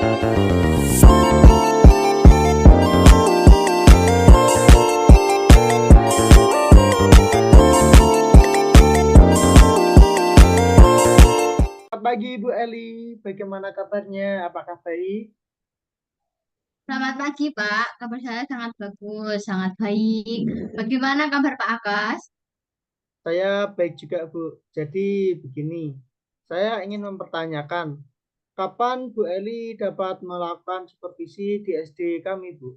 Selamat pagi Ibu Eli, bagaimana kabarnya? Apakah baik? Selamat pagi, Pak. Kabar saya sangat bagus, sangat baik. Bagaimana kabar Pak Akas? Saya baik juga Bu. Jadi begini, saya ingin mempertanyakan, kapan Bu Eli dapat melakukan supervisi di SD kami Bu?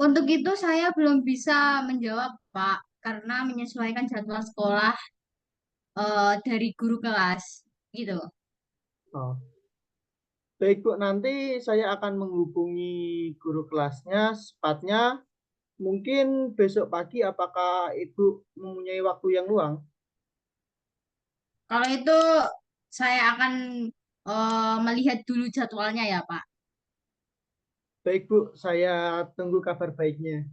Untuk itu saya belum bisa menjawab, Pak, karena menyesuaikan jadwal sekolah dari guru kelas, gitu. Oh, baik Bu, nanti saya akan menghubungi guru kelasnya sepatnya. Mungkin besok pagi apakah Ibu mempunyai waktu yang luang? Kalau itu saya akan melihat dulu jadwalnya ya, Pak. Baik Bu, saya tunggu kabar baiknya.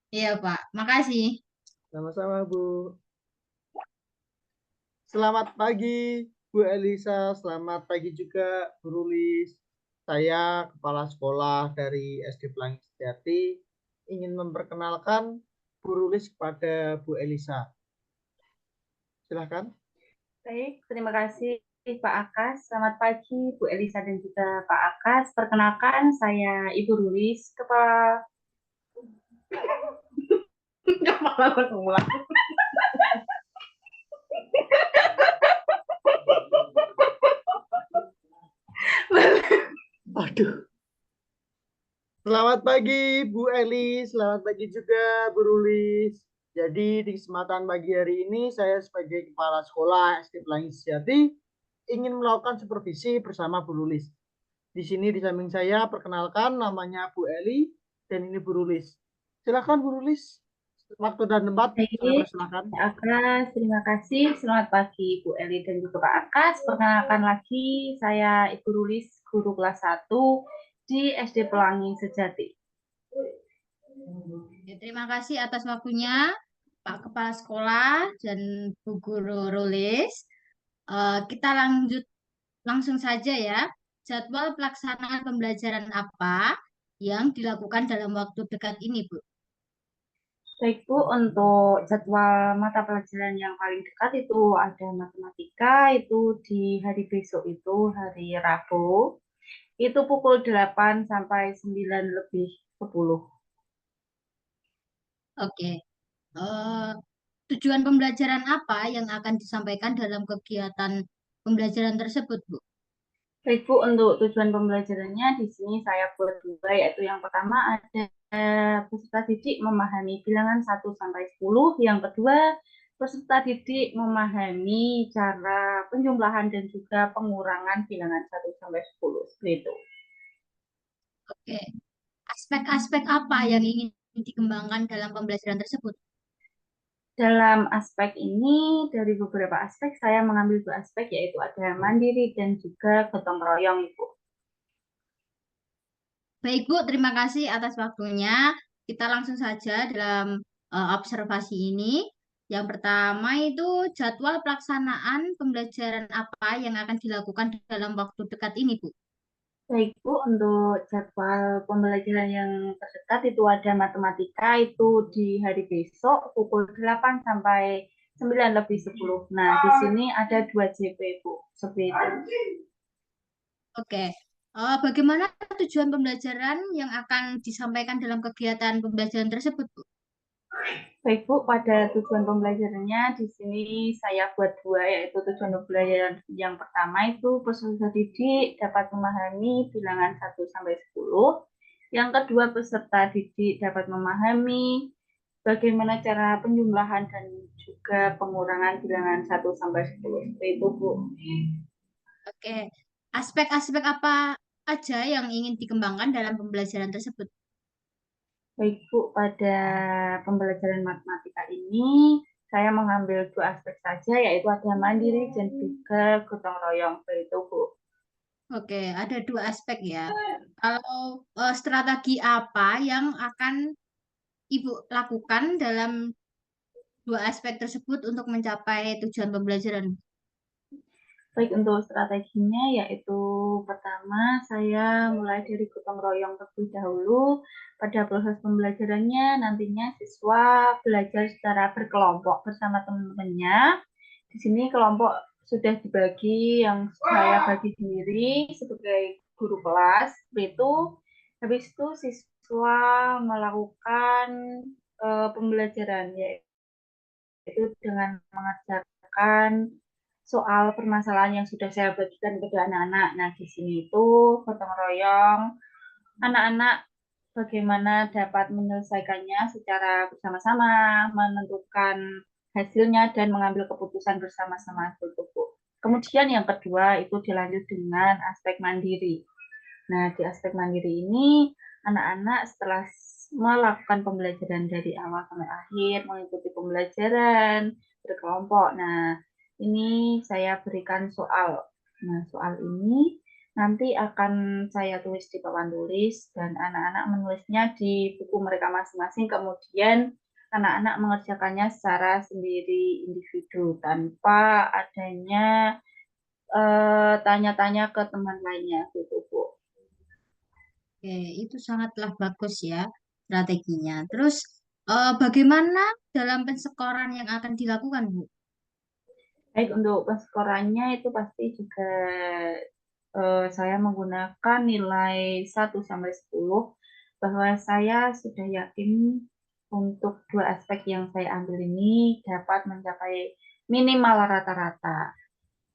Iya, Pak. Makasih. Sama-sama Bu. Selamat pagi, Bu Elisa. Selamat pagi juga, Bu Rulis. Saya kepala sekolah dari SD Pelangi Sejati ingin memperkenalkan Bu Rulis kepada Bu Elisa. Silahkan. Baik, terima kasih Pak Akas. Selamat pagi Bu Elisa dan juga Pak Akas. Perkenalkan, saya Ibu Rulis, Kepala... Kepala Sekolah. Aduh. Selamat pagi Bu Eli, selamat pagi juga Bu Rulis. Jadi di kesempatan pagi hari ini saya sebagai kepala sekolah SD Pelangi Sejati ingin melakukan supervisi bersama Bu Rulis. Di sini di samping saya perkenalkan namanya Bu Eli dan ini Bu Rulis. Silakan Bu Rulis. Waktu dan tempat saya Baik, persilakan. Pak Akas, terima kasih. Selamat pagi Bu Eli dan juga Pak Akas. Perkenalkan lagi, saya Ibu Rulis, guru kelas 1 di SD Pelangi Sejati. Ya, terima kasih atas waktunya, Pak Kepala Sekolah dan Bu Guru Rulis. Kita lanjut langsung saja ya. Jadwal pelaksanaan pembelajaran apa yang dilakukan dalam waktu dekat ini, Bu? Baik Bu, untuk jadwal mata pelajaran yang paling dekat itu ada matematika, itu di hari besok itu hari Rabu, itu pukul 8 sampai 9 lebih 10. Oke. Eh, Tujuan pembelajaran apa yang akan disampaikan dalam kegiatan pembelajaran tersebut, Bu? Baik Bu, untuk tujuan pembelajarannya di sini saya buat dua, yaitu yang pertama ada peserta didik memahami bilangan 1 sampai 10, yang kedua peserta didik memahami cara penjumlahan dan juga pengurangan bilangan 1 sampai 10, seperti itu. Oke. Aspek-aspek apa yang ingin dikembangkan dalam pembelajaran tersebut? Dalam aspek ini, dari beberapa aspek, saya mengambil dua aspek, yaitu ada mandiri dan juga gotong royong, Ibu. Baik, Bu. Terima kasih atas waktunya. Kita langsung saja dalam observasi ini. Yang pertama itu jadwal pelaksanaan pembelajaran apa yang akan dilakukan dalam waktu dekat ini, Bu? Baik, Bu, untuk jadwal pembelajaran yang terdekat itu ada matematika, itu di hari besok pukul 8 sampai 9 lebih 10. Nah, di sini ada 2 JP, Bu, seperti itu. Oke. Bagaimana tujuan pembelajaran yang akan disampaikan dalam kegiatan pembelajaran tersebut, Bu? Baik Bu, pada tujuan pembelajarannya di sini saya buat dua, yaitu tujuan pembelajaran yang pertama itu peserta didik dapat memahami bilangan 1 sampai 10. Yang kedua, peserta didik dapat memahami bagaimana cara penjumlahan dan juga pengurangan bilangan 1 sampai 10. Seperti itu Bu. Oke. Aspek-aspek apa aja yang ingin dikembangkan dalam pembelajaran tersebut? Baik Bu, pada pembelajaran matematika ini saya mengambil dua aspek saja, yaitu ada mandiri dan juga gotong royong. Seperti itu Bu. Oke, ada dua aspek ya. Kalau strategi apa yang akan Ibu lakukan dalam dua aspek tersebut untuk mencapai tujuan pembelajaran? Baik, untuk strateginya yaitu pertama saya mulai dari gotong royong terlebih dahulu. Pada proses pembelajarannya nantinya siswa belajar secara berkelompok bersama teman-temannya. Di sini kelompok sudah dibagi, yang saya bagi sendiri sebagai guru kelas, seperti itu. Habis itu siswa melakukan pembelajaran, yaitu dengan mengerjakan soal permasalahan yang sudah saya bagikan kepada anak-anak. Nah, di sini itu gotong royong anak-anak bagaimana dapat menyelesaikannya secara bersama-sama, menentukan hasilnya dan mengambil keputusan bersama-sama itu, Bu. Kemudian yang kedua itu dilanjut dengan aspek mandiri. Nah, di aspek mandiri ini anak-anak setelah melakukan pembelajaran dari awal sampai akhir, mengikuti pembelajaran berkelompok. Nah, ini saya berikan soal. Nah, soal ini nanti akan saya tulis di papan tulis dan anak-anak menulisnya di buku mereka masing-masing. Kemudian anak-anak mengerjakannya secara sendiri individu tanpa adanya tanya-tanya ke teman lainnya gitu, Bu. Oke, itu sangatlah bagus ya strateginya. Terus bagaimana dalam pensekoran yang akan dilakukan, Bu? Baik, untuk penskorannya itu pasti juga saya menggunakan nilai 1 sampai 10 bahwa saya sudah yakin untuk dua aspek yang saya ambil ini dapat mencapai minimal rata-rata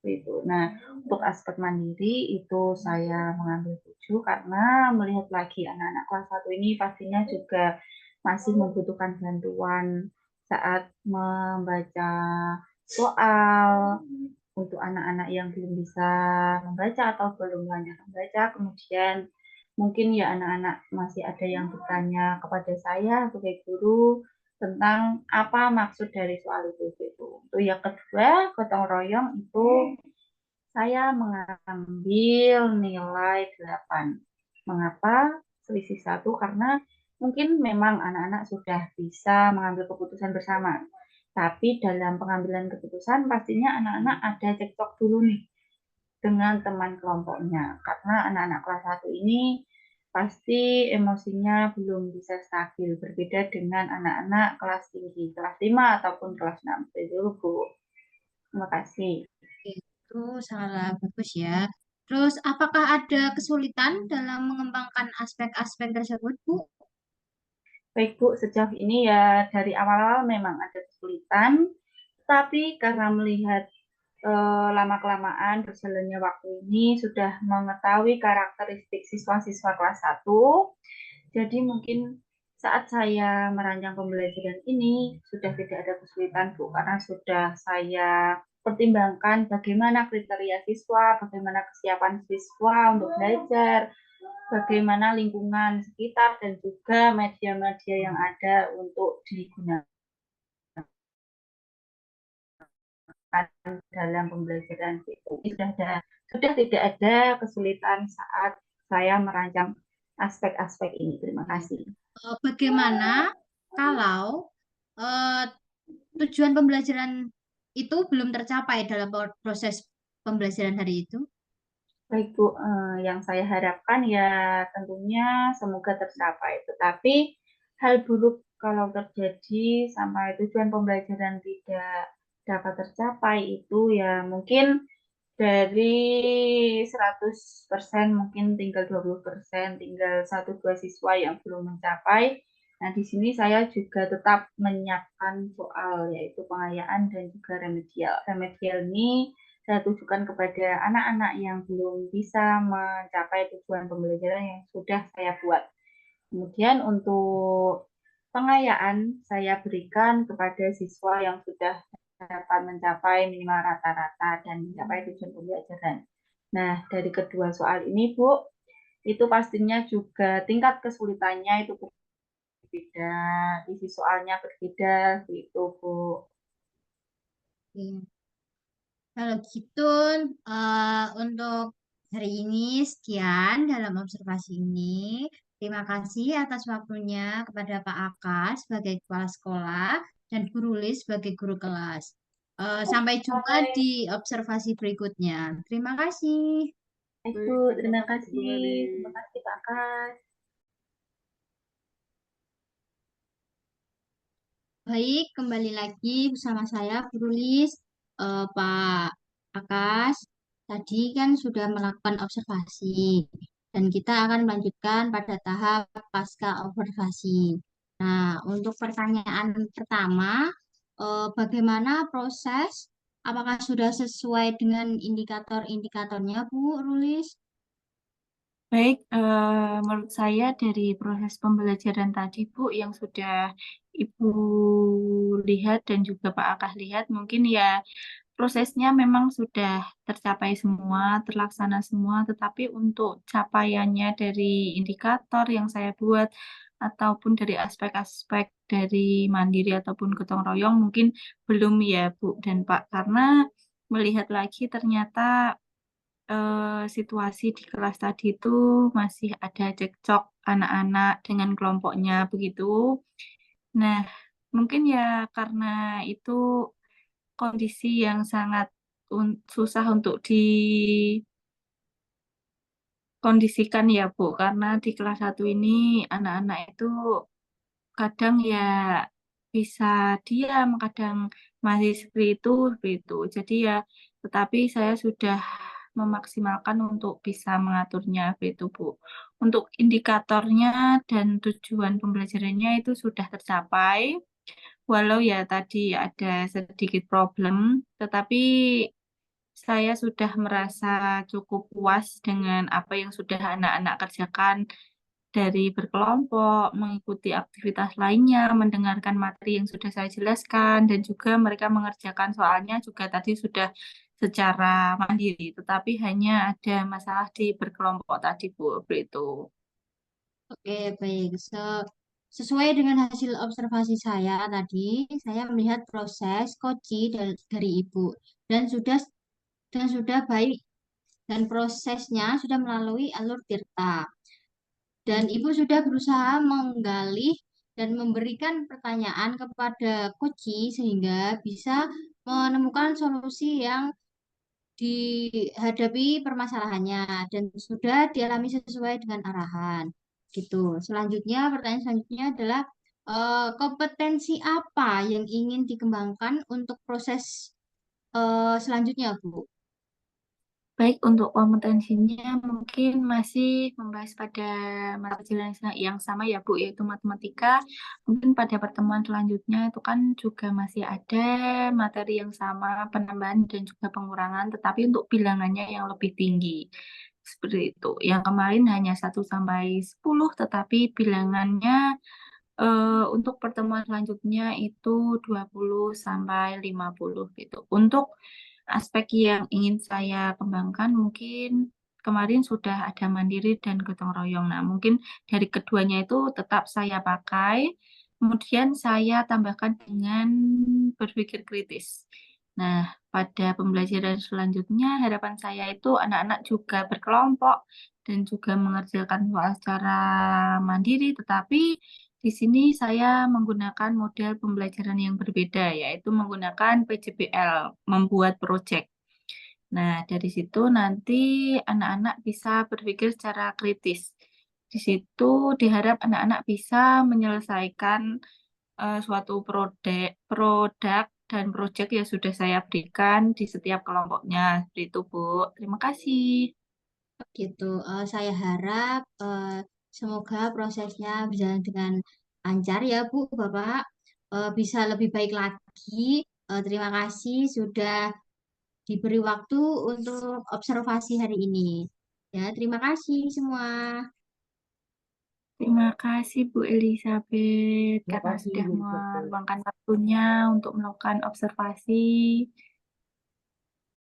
itu. Nah, untuk aspek mandiri itu saya mengambil 7 karena melihat lagi anak-anak kelas 1 ini pastinya juga masih membutuhkan bantuan saat membaca soal, untuk anak-anak yang belum bisa membaca atau belum lanjut membaca. Kemudian mungkin ya anak-anak masih ada yang bertanya kepada saya sebagai guru tentang apa maksud dari soal itu gitu. Untuk yang kedua, gotong royong itu saya mengambil nilai 8. Mengapa selisih 1? Karena mungkin memang anak-anak sudah bisa mengambil keputusan bersama. Tapi dalam pengambilan keputusan pastinya anak-anak ada cekcok dulu nih dengan teman kelompoknya. Karena anak-anak kelas 1 ini pasti emosinya belum bisa stabil. Berbeda dengan anak-anak kelas tinggi, kelas 5 ataupun kelas 6. Itu, Bu. Terima kasih. Itu sangatlah bagus ya. Terus apakah ada kesulitan dalam mengembangkan aspek-aspek tersebut, Bu? Baik, Bu, sejauh ini ya dari awal-awal memang ada kesulitan, tapi karena melihat lama-kelamaan berjalannya waktu ini sudah mengetahui karakteristik siswa-siswa kelas 1, jadi mungkin saat saya merancang pembelajaran ini sudah tidak ada kesulitan, Bu, karena sudah saya pertimbangkan bagaimana kriteria siswa, bagaimana kesiapan siswa untuk belajar, bagaimana lingkungan sekitar, dan juga media-media yang ada untuk digunakan dalam pembelajaran itu. Sudah tidak ada kesulitan saat saya merancang aspek-aspek ini. Terima kasih. Bagaimana kalau eh, tujuan pembelajaran itu belum tercapai dalam proses pembelajaran hari itu? Baik, Bu, yang saya harapkan ya tentunya semoga tercapai. Tetapi hal buruk kalau terjadi sampai tujuan pembelajaran tidak dapat tercapai itu ya mungkin dari 100% mungkin tinggal 20%, tinggal 1-2 siswa yang belum mencapai. Nah, di sini saya juga tetap menyiapkan soal, yaitu pengayaan dan juga remedial. Remedial ini saya tujukan kepada anak-anak yang belum bisa mencapai tujuan pembelajaran yang sudah saya buat. Kemudian untuk pengayaan saya berikan kepada siswa yang sudah dapat mencapai minimal rata-rata dan mencapai tujuan pembelajaran. Nah, dari kedua soal ini, Bu, itu pastinya juga tingkat kesulitannya itu berbeda, isi soalnya berbeda, gitu, Bu. Oke. Kalau gitu, untuk hari ini sekian dalam observasi ini. Terima kasih atas waktunya kepada Pak Aka sebagai kepala sekolah dan Bu Rulis sebagai guru kelas. Sampai jumpa di observasi berikutnya. Terima kasih. Baik, Baik, Bu. Terima terima kasih Bu kasih. Terima Elis. kasih, Pak Kas. Baik, kembali lagi bersama saya, Bu Rulis. Pak Akas, tadi kan sudah melakukan observasi, dan kita akan melanjutkan pada tahap pasca observasi. Nah, untuk pertanyaan pertama, bagaimana proses? Apakah sudah sesuai dengan indikator-indikatornya, Bu Rulis? Baik, menurut saya dari proses pembelajaran tadi, Bu, yang sudah Ibu lihat dan juga Pak Akah lihat, mungkin ya prosesnya memang sudah tercapai semua, terlaksana semua, tetapi untuk capaiannya dari indikator yang saya buat, ataupun dari aspek-aspek dari mandiri ataupun gotong royong, mungkin belum ya, Bu dan Pak, karena melihat lagi ternyata situasi di kelas tadi itu masih ada cekcok anak-anak dengan kelompoknya begitu. Nah, mungkin ya karena itu kondisi yang sangat susah untuk dikondisikan ya, Bu, karena di kelas satu ini anak-anak itu kadang ya bisa diam, kadang masih seperti itu. Jadi ya, tetapi saya sudah memaksimalkan untuk bisa mengaturnya seperti itu, Bu. Untuk indikatornya dan tujuan pembelajarannya itu sudah tercapai, walau ya tadi ada sedikit problem, tetapi saya sudah merasa cukup puas dengan apa yang sudah anak-anak kerjakan dari berkelompok, mengikuti aktivitas lainnya, mendengarkan materi yang sudah saya jelaskan, dan juga mereka mengerjakan soalnya juga tadi sudah secara mandiri, tetapi hanya ada masalah di berkelompok tadi, Bu, itu. Oke, baik. Sesuai dengan hasil observasi saya tadi, saya melihat proses koci dari Ibu dan sudah baik, dan prosesnya sudah melalui alur Tirta. Dan Ibu sudah berusaha menggali dan memberikan pertanyaan kepada koci sehingga bisa menemukan solusi yang dihadapi permasalahannya dan sudah dialami sesuai dengan arahan. Gitu. Pertanyaan selanjutnya adalah kompetensi apa yang ingin dikembangkan untuk proses selanjutnya, Bu? Baik, untuk kompetensinya mungkin masih membahas pada mata pelajaran yang sama ya, Bu, yaitu matematika. Mungkin pada pertemuan selanjutnya itu kan juga masih ada materi yang sama, penambahan dan juga pengurangan, tetapi untuk bilangannya yang lebih tinggi. Seperti itu. Yang kemarin hanya 1 sampai 10, tetapi bilangannya untuk pertemuan selanjutnya itu 20 sampai 50 gitu. Untuk aspek yang ingin saya kembangkan mungkin kemarin sudah ada mandiri dan gotong royong. Nah, mungkin dari keduanya itu tetap saya pakai. Kemudian saya tambahkan dengan berpikir kritis. Nah, pada pembelajaran selanjutnya harapan saya itu anak-anak juga berkelompok dan juga mengerjakan soal secara mandiri, tetapi di sini saya menggunakan model pembelajaran yang berbeda, yaitu menggunakan PJBL, membuat proyek. Nah, dari situ nanti anak-anak bisa berpikir secara kritis. Di situ diharap anak-anak bisa menyelesaikan suatu produk dan proyek yang sudah saya berikan di setiap kelompoknya. Seperti itu, Bu. Terima kasih. Gitu. Saya harap semoga prosesnya berjalan dengan lancar ya, Bu, Bapak. Bisa lebih baik lagi. Terima kasih sudah diberi waktu untuk observasi hari ini. Ya, terima kasih semua. Terima kasih Bu Elizabeth Terima karena kasih sudah Bu Elizabeth. meluangkan waktunya untuk melakukan observasi.